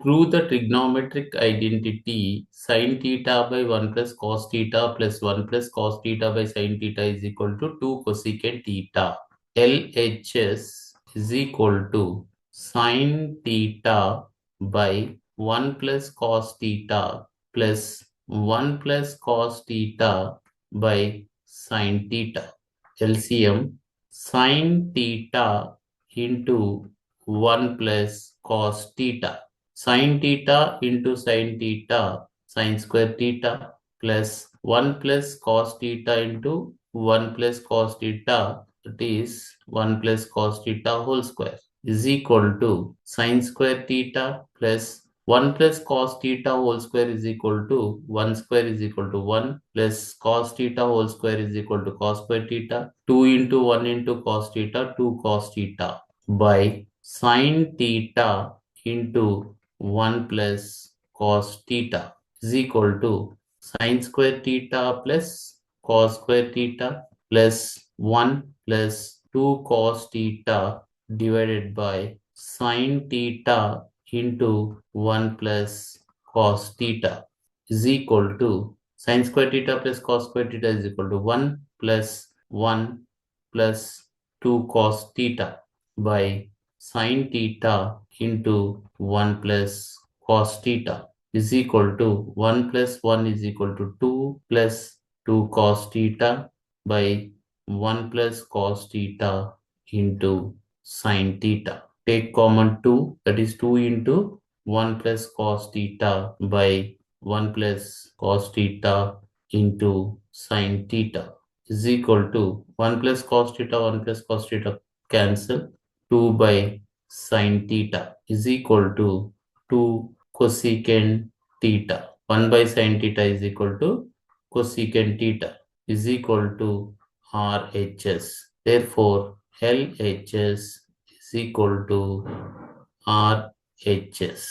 Prove the trigonometric identity sin theta by 1 plus cos theta plus 1 plus cos theta by sin theta is equal to 2 cosecant theta. LHS is equal to sin theta by 1 plus cos theta plus 1 plus cos theta by sin theta. LCM sin theta into 1 plus cos theta. Sin theta into sin theta, sin square theta plus 1 plus cos theta into 1 plus cos theta, that is 1 plus cos theta whole square, is equal to sin square theta plus 1 plus cos theta whole square is equal to 1 square is equal to 1 plus cos theta whole square is equal to cos square theta. 2 into 1 into cos theta, 2 cos theta by sin theta into 1 plus cos theta is equal to sin square theta plus cos square theta plus 1 plus 2 cos theta divided by sin theta into 1 plus cos theta is equal to sin square theta plus cos square theta is equal to 1 plus 1 plus 2 cos theta by sin theta into 1 plus cos theta is equal to 1 plus 1 is equal to 2 plus 2 cos theta by 1 plus cos theta into sin theta. Take common 2, that is 2 into 1 plus cos theta by 1 plus cos theta into sin theta is equal to 1 plus cos theta, 1 plus cos theta cancel, 2 by sin theta is equal to 2 cosecant theta. 1 by sin theta is equal to cosecant theta is equal to RHS. Therefore, LHS is equal to RHS.